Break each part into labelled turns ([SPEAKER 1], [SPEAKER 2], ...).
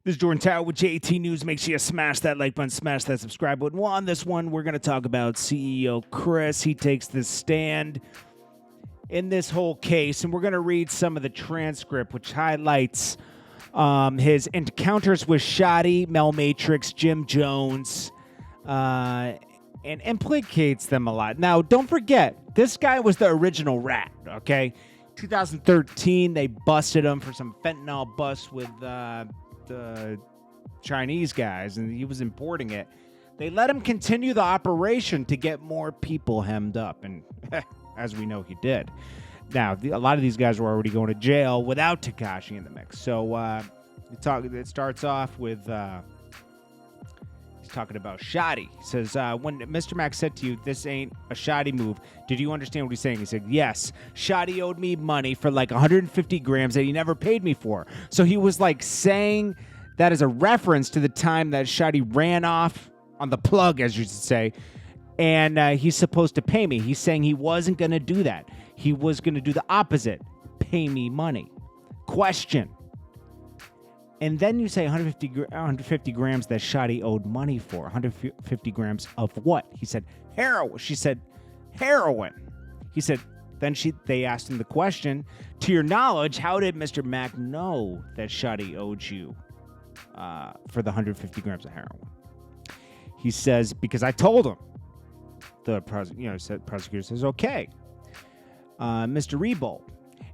[SPEAKER 1] This is Jordan Tower with JT News. Make sure you smash that like button, smash that subscribe button. Well, on this one, we're going to talk about CEO KRIS. He takes this stand in this whole case, and we're going to read some of the transcript, which highlights his encounters with Shotti, Mel Matrix, Jim Jones, and implicates them a lot. Now, don't forget, this guy was the original rat, okay? 2013, they busted him for some fentanyl bust with the Chinese guys, and he was importing it. They let him continue the operation to get more people hemmed up, and as we know, he did. Now, a lot of these guys were already going to jail without Tekashi in the mix. So it starts off with he's talking about Shotti. He says, when Mr. Mac said to you, this ain't a Shotti move, did you understand what he's saying? He said, yes, Shotti owed me money for like 150 grams that he never paid me for. So he was like saying that as a reference to the time that Shotti ran off on the plug, as you should say, and he's supposed to pay me. He's saying he wasn't going to do that. He was going to do the opposite, pay me money. Question. And then you say 150 grams that Shotti owed money for. 150 grams of what? He said, heroin. She said, heroin. He said, they asked him the question, to your knowledge, how did Mr. Mac know that Shotti owed you for the 150 grams of heroin? He says, because I told him. The prosecutor says, okay. Mr. Rebold,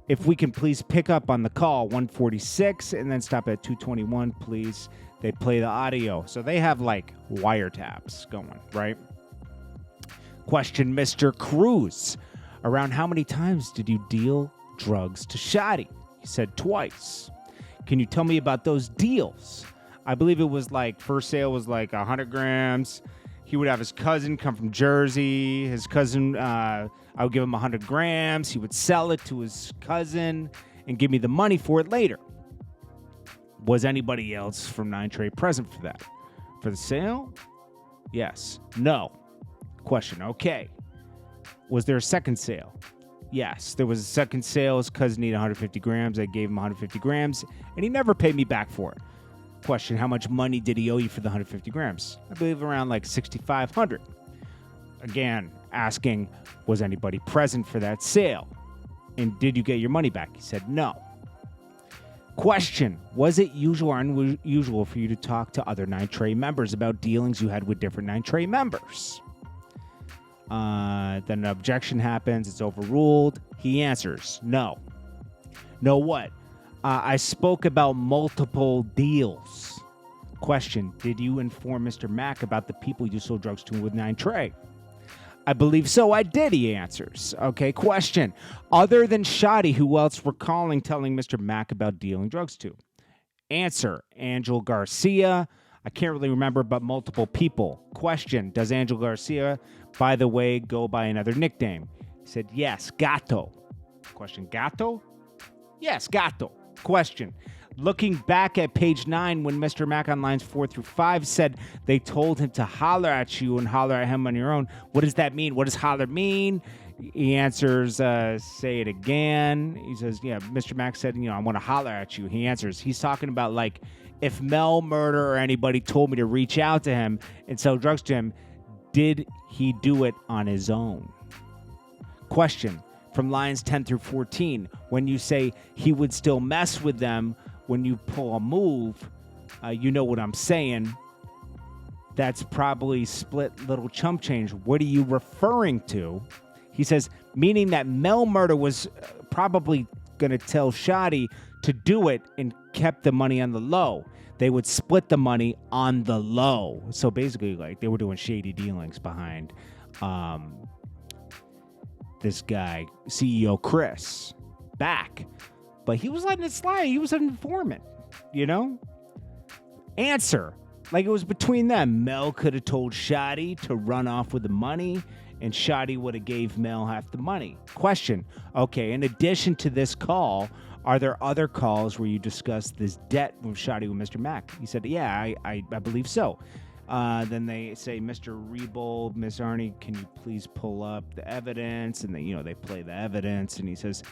[SPEAKER 1] if we can please pick up on the call 146 and then stop at 221, please. They play the audio. So they have like wiretaps going, right? Question, Mr. Cruz. Around how many times did you deal drugs to Shotti? He said twice. Can you tell me about those deals? I believe it was like, first sale was like 100 grams. He would have his cousin come from Jersey. His cousin, I would give him 100 grams. He would sell it to his cousin and give me the money for it later. Was anybody else from 9 Trade present for that? For the sale? Yes. No. Question. Okay. Was there a second sale? Yes. There was a second sale. His cousin needed 150 grams. I gave him 150 grams, and he never paid me back for it. Question, how much money did he owe you for the 150 grams? I believe around like $6,500. Again, asking, was anybody present for that sale? And did you get your money back? He said no. Question, was it usual or unusual for you to talk to other 9 Trade members about dealings you had with different 9 Trade members? Then an objection happens. It's overruled. He answers, no. No what? I spoke about multiple deals. Question, did you inform Mr. Mac about the people you sold drugs to with 9 Trade? I believe so, I did, he answers. Okay, question, other than Shotti, who else were calling telling Mr. Mac about dealing drugs to? Answer, Angel Garcia. I can't really remember, but multiple people. Question, does Angel Garcia, by the way, go by another nickname? He said, yes, Gato. Question, Gato? Yes, Gato. Question, looking back at page 9 when Mr. Mac on lines 4 through 5 said they told him to holler at you and holler at him on your own, what does that mean? What does holler mean? He answers, say it again. He says, yeah, Mr. Mac said, I want to holler at you. He answers, he's talking about like if Mel Murder or anybody told me to reach out to him and sell drugs to him, did he do it on his own? Question, from lines 10 through 14, when you say he would still mess with them when you pull a move, you know what I'm saying. That's probably split little chump change. What are you referring to? He says, meaning that Mel Murder was probably going to tell Shotti to do it and kept the money on the low. They would split the money on the low. So basically, like, they were doing shady dealings behind this guy, CEO KRIS, back. But he was letting it slide. He was an informant, Answer, like it was between them. Mel could have told Shotti to run off with the money, and Shotti would have gave Mel half the money. Question, okay, in addition to this call, are there other calls where you discuss this debt with Shotti with Mr. Mac? He said, yeah, I believe so. Then they say, Mr. Rebold, Miss Arnie, can you please pull up the evidence? And they play the evidence. And he says,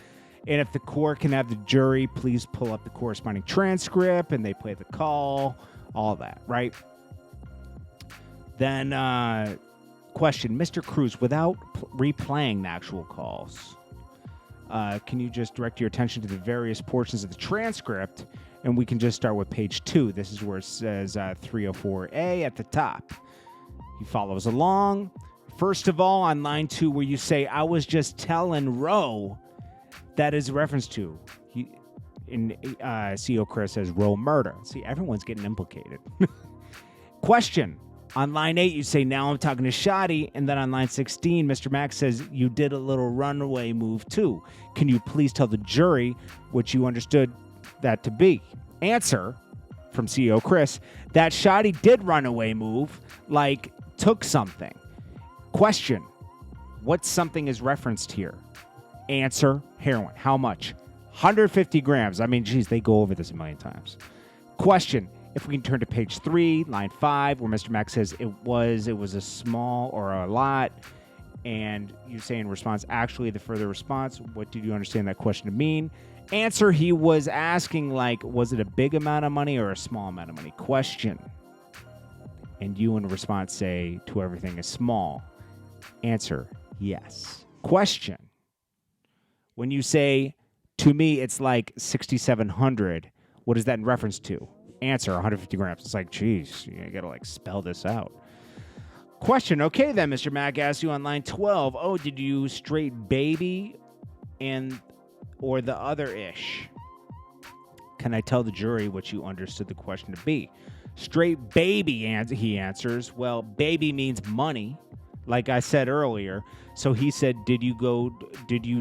[SPEAKER 1] And if the court can have the jury, please pull up the corresponding transcript, and they play the call, all that, right? Then, question, Mr. Cruz, without replaying the actual calls, can you just direct your attention to the various portions of the transcript, and we can just start with page 2. This is where it says 304A at the top. He follows along. First of all, on line 2, where you say, I was just telling Roe, that is a reference to. CEO Chris says, Roe murder. See, everyone's getting implicated. Question. On line 8, you say, now I'm talking to Shotti. And then on line 16, Mr. Max says, you did a little runaway move too. Can you please tell the jury what you understood that to be? Answer from CEO Chris, that Shotti did runaway move, like took something. Question. What something is referenced here? Answer, heroin. How much? 150 grams. I mean, geez, they go over this a million times. Question. If we can turn to page 3, line 5, where Mr. Max says it was a small or a lot, and you say in response, actually, the further response, what did you understand that question to mean? Answer, he was asking, like, was it a big amount of money or a small amount of money? Question. And you in response say, to everything is small. Answer, yes. Question. When you say, to me, it's like 6,700, what is that in reference to? Answer, 150 grams. It's like, geez, you got to like spell this out. Question. Okay, then, Mr. Mack asks you on line 12. Oh, did you straight baby or the other ish? Can I tell the jury what you understood the question to be? Straight baby, he answers. Well, baby means money, like I said earlier. So he said, did you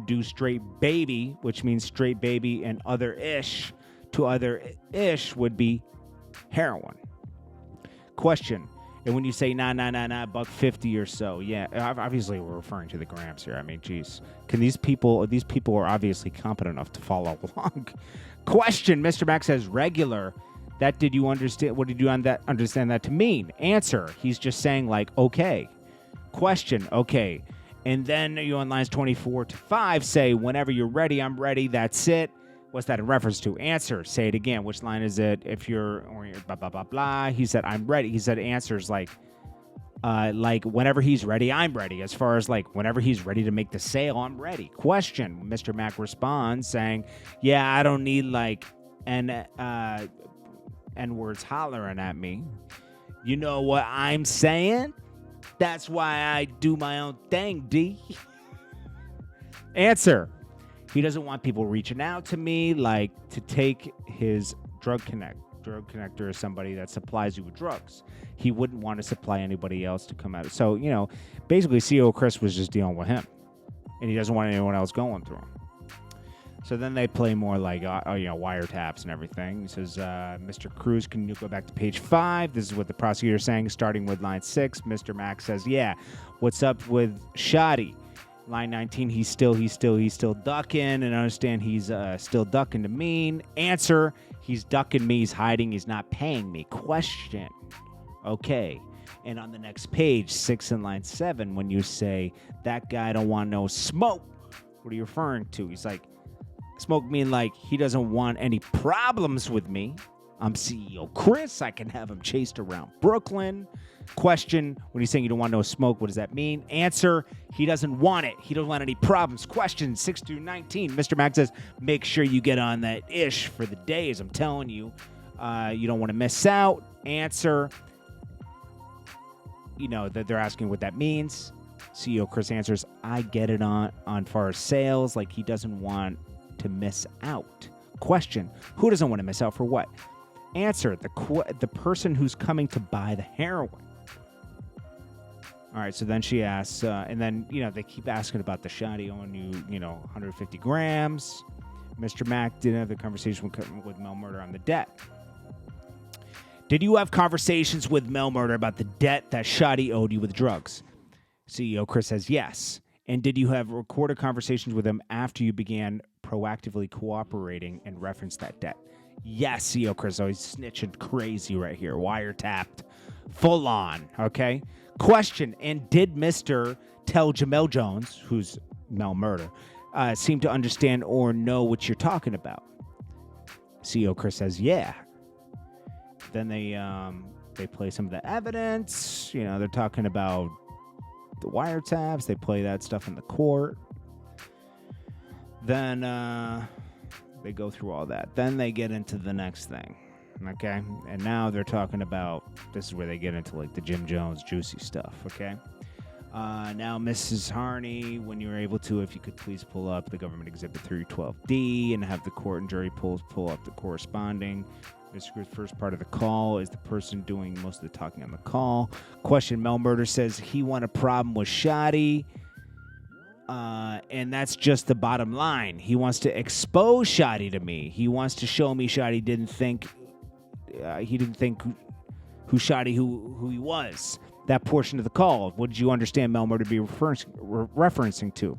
[SPEAKER 1] do straight baby, which means straight baby, and other ish to other ish would be heroin. Question. And when you say $1.50 or so, yeah, obviously we're referring to the grams here. I mean, geez, these people are obviously competent enough to follow along. Question. Mr. Max says regular. That did you understand? What did you understand that to mean? Answer. He's just saying like, okay. Question. Okay. And then you on lines 24 to 5 say, whenever you're ready, I'm ready. That's it. What's that in reference to? Answer. Say it again. Which line is it? If you're blah, blah, blah, blah. He said, I'm ready. He said answers like whenever he's ready, I'm ready. As far as like whenever he's ready to make the sale, I'm ready. Question. Mr. Mack responds saying, yeah, I don't need like N-words hollering at me. You know what I'm saying? That's why I do my own thing, D. Answer. He doesn't want people reaching out to me, like to take his drug connector is somebody that supplies you with drugs. He wouldn't want to supply anybody else to come out. So, basically CEO Chris was just dealing with him, and he doesn't want anyone else going through him. So then they play more like, wiretaps and everything. He says, Mr. Cruz, can you go back to page 5? This is what the prosecutor is saying, starting with line 6. Mr. Max says, yeah, what's up with Shotti? Line 19, he's still ducking, and I understand he's still ducking to mean. Answer, he's ducking me, he's hiding, he's not paying me. Question. Okay. And on the next page, 6 and line 7, when you say, that guy don't want no smoke, what are you referring to? He's like, smoke mean like he doesn't want any problems with me. I'm CEO Chris. I can have him chased around Brooklyn. Question, when he's saying you don't want no smoke, what does that mean? Answer, he doesn't want it. He doesn't want any problems. Question 6 through 19. Mr. Max says, make sure you get on that ish for the days. I'm telling you, you don't want to miss out. Answer, that they're asking what that means. CEO Chris answers, I get it on far as sales, like he doesn't want to miss out. Question, who doesn't want to miss out for what? Answer, the person who's coming to buy the heroin. All right, so then she asks, and then, they keep asking about the Shotti owing you, 150 grams. Mr. Mack didn't have the conversation with Mel Murder on the debt. Did you have conversations with Mel Murder about the debt that Shotti owed you with drugs? CEO Chris says yes. And did you have recorded conversations with him after you began proactively cooperating and referenced that debt? Yes, CEO Chris. Oh, he's snitching crazy right here. Wiretapped. Full on. Okay? Question. And did Mr. tell Jamel Jones, who's Mel Murder, seem to understand or know what you're talking about. CEO Chris says, yeah. Then they play some of the evidence. You know, they're talking about the wiretaps. They play that stuff in the court. Then they go through all that. Then they get into the next thing. Okay? And now they're talking about, this is where they get into like the Jim Jones juicy stuff. Okay? Now, Mrs. Harney, when you're able to, if you could please pull up the government exhibit 312D and have the court and jury pull up the corresponding. Mr. Cruz, first part of the call is the person doing most of the talking on the call. Question, Mel Murder says he want a problem with Shotti. And that's just the bottom line. He wants to expose Shotti to me. He wants to show me Shotti didn't think who Shotti who he was. That portion of the call. What did you understand Mel Murder to be referencing to?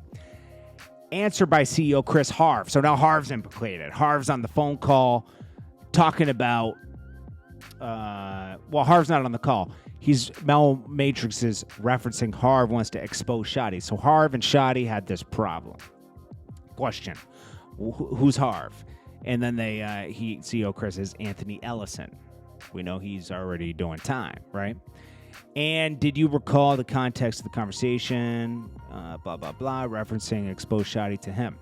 [SPEAKER 1] Answer by CEO Chris Harv. So now Harv's implicated. Harv's on the phone call talking about, Harv's not on the call. Mel Matrix is referencing Harv wants to expose Shotti. So Harv and Shotti had this problem. Question, who's Harv? And then CEO Chris is Anthony Ellison. We know he's already doing time, right? And did you recall the context of the conversation? Blah, blah, blah, referencing expose Shotti to him.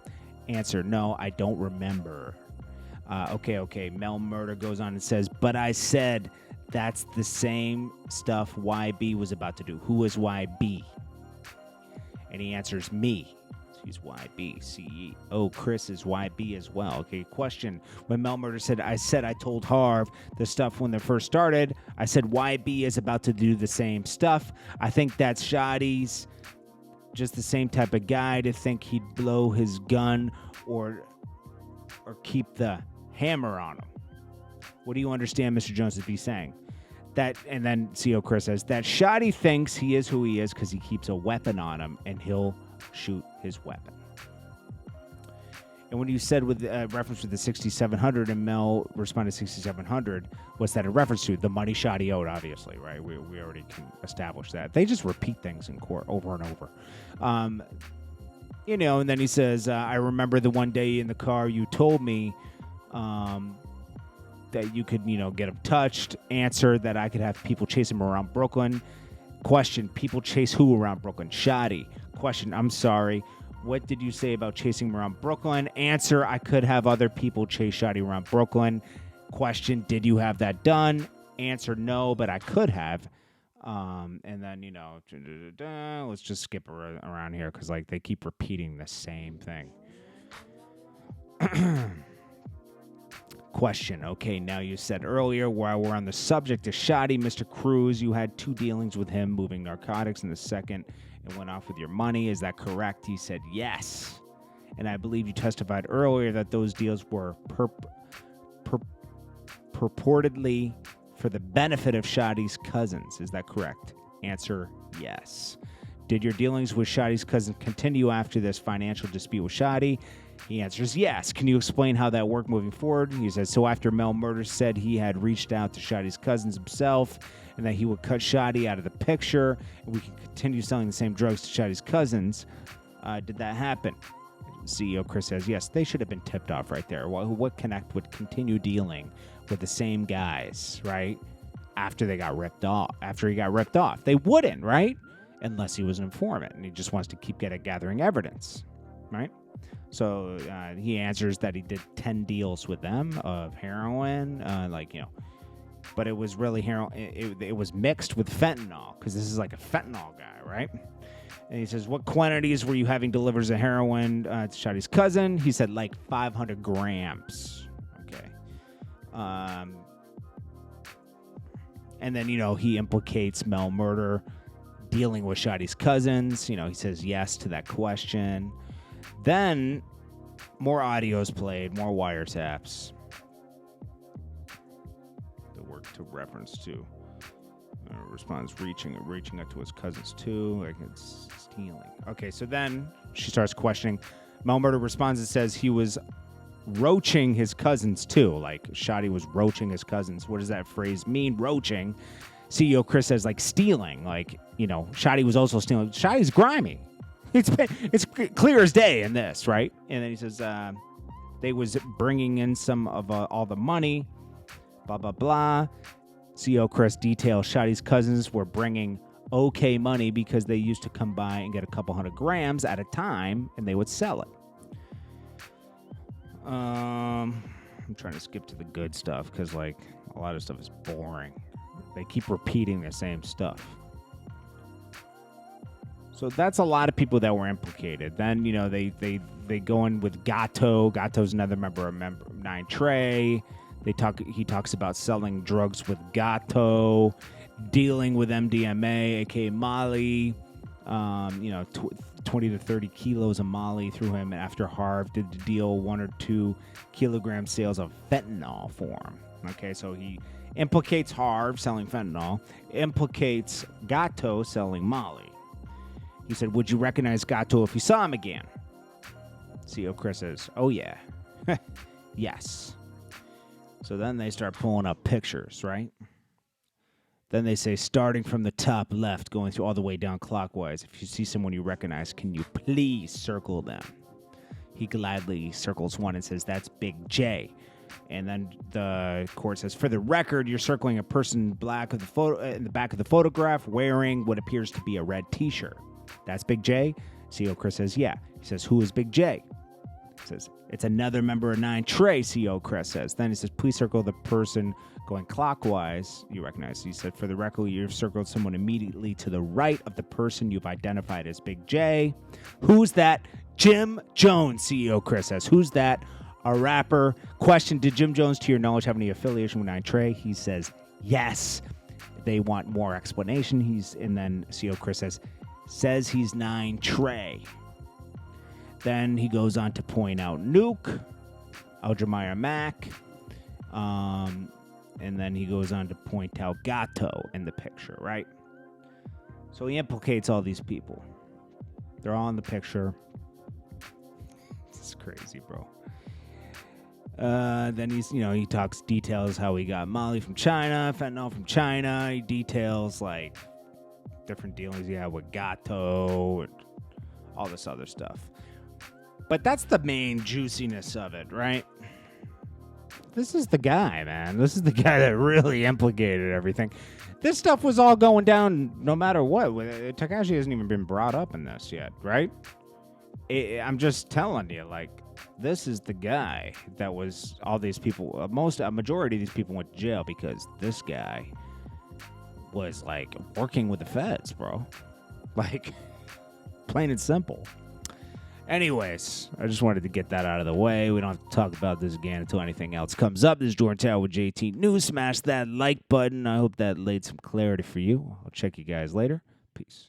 [SPEAKER 1] Answer, no, I don't remember. Okay. Mel Murder goes on and says, but I said that's the same stuff YB was about to do. Who is YB? And he answers, me. He's YB. CEO Chris is YB as well. Okay, question. When Mel Murder said I told Harv the stuff when they first started, I said YB is about to do the same stuff. I think that's Shotti's just the same type of guy to think he'd blow his gun or keep the hammer on him. What do you understand Mr. Jones to be saying? That, and then CEO Chris says that Shotti thinks he is who he is because he keeps a weapon on him and he'll shoot his weapon. And when you said with reference to the 6700 and Mel responded 6700, what's that a reference to? The money Shotti owed, obviously, right? We already can establish that. They just repeat things in court over and over. And then he says, I remember the one day in the car you told me that you could, get him touched. Answer, that I could have people chase him around Brooklyn. Question, people chase who around Brooklyn? Shotti. Question, I'm sorry. What did you say about chasing him around Brooklyn? Answer, I could have other people chase Shotti around Brooklyn. Question, did you have that done? Answer, no, but I could have. And then, let's just skip around here because, they keep repeating the same thing. Question. Okay, now you said earlier, while we're on the subject of Shotti, Mr. Cruz, you had 2 dealings with him moving narcotics, and the second it went off with your money. Is that correct? He said yes. And I believe you testified earlier that those deals were purportedly for the benefit of Shotti's cousins. Is that correct? Answer, yes. Did your dealings with Shotti's cousins continue after this financial dispute with Shotti? He answers, yes. Can you explain how that worked moving forward? He says, so after Mel Murder said he had reached out to Shotti's cousins himself and that he would cut Shotti out of the picture and we can continue selling the same drugs to Shotti's cousins, did that happen? CEO Chris says, yes, they should have been tipped off right there. What connect would continue dealing with the same guys, right? After he got ripped off. They wouldn't, right? Unless he was an informant and he just wants to keep gathering evidence, right? So he answers that he did 10 deals with them of heroin, but it was really heroin. It was mixed with fentanyl because this is like a fentanyl guy, right? And he says, what quantities were you having delivered of heroin to Shotti's cousin? He said 500 grams. Okay. And then, he implicates Mel Murder dealing with Shotti's cousins. He says yes to that question. Then, more audios played, more wiretaps. The work to reference to. Responds reaching out to his cousins too. It's stealing. Okay, so then she starts questioning. Mel Murder responds and says he was roaching his cousins too. Shotti was roaching his cousins. What does that phrase mean? Roaching. CEO Chris says stealing. Shotti was also stealing. Shotti's grimy. It's clear as day in this, right? And then he says they was bringing in some of all the money, blah, blah, blah. CO KRIS details Shotti's cousins were bringing okay money because they used to come by and get a couple 100 grams at a time, and they would sell it. I'm trying to skip to the good stuff because, like, a lot of stuff is boring. They keep repeating the same stuff. So that's a lot of people that were implicated. Then, you know, they go in with Gato. Gato's another member of 9 Trey. He talks about selling drugs with Gato, dealing with MDMA, aka Molly. 20 to 30 kilos of Molly through him after Harv did the deal 1 or 2 kilogram sales of fentanyl for him. Okay, so he implicates Harv selling fentanyl, implicates Gato selling Molly. He said, would you recognize Gato if you saw him again? CO KRIS says, oh yeah. Yes. So then they start pulling up pictures, right? Then they say, starting from the top left, going through all the way down clockwise. If you see someone you recognize, can you please circle them? He gladly circles one and says, that's Big J. And then the court says, for the record, you're circling a person black of the photo in the back of the photograph wearing what appears to be a red T-shirt. That's Big J? CO KRIS says, yeah. He says, who is Big J? He says, it's another member of 9 Trey, CO KRIS says. Then he says, please circle the person going clockwise. You recognize. He said, for the record, you've circled someone immediately to the right of the person you've identified as Big J. Who's that? Jim Jones, CEO KRIS says. Who's that? A rapper. Question, did Jim Jones, to your knowledge, have any affiliation with 9 Trey? He says, yes. They want more explanation. And then CEO KRIS says he's 9 Trey. Then he goes on to point out Nuke, Aljamaire Mack, and then he goes on to point out Gato in the picture, right? So he implicates all these people. They're all in the picture. This is crazy, bro. Then he talks details how he got Molly from China, fentanyl from China. He details like different dealings he had with Gato and all this other stuff. But that's the main juiciness of it, right? This is the guy, man. This is the guy that really implicated everything. This stuff was all going down no matter what. Tekashi hasn't even been brought up in this yet, right? I'm just telling you, like, this is the guy that was all these people. A majority of these people went to jail because this guy was, like, working with the feds, bro. Like, plain and simple. Anyways, I just wanted to get that out of the way. We don't have to talk about this again until anything else comes up. This is JordanTower with JT News. Smash that like button. I hope that laid some clarity for you. I'll check you guys later. Peace.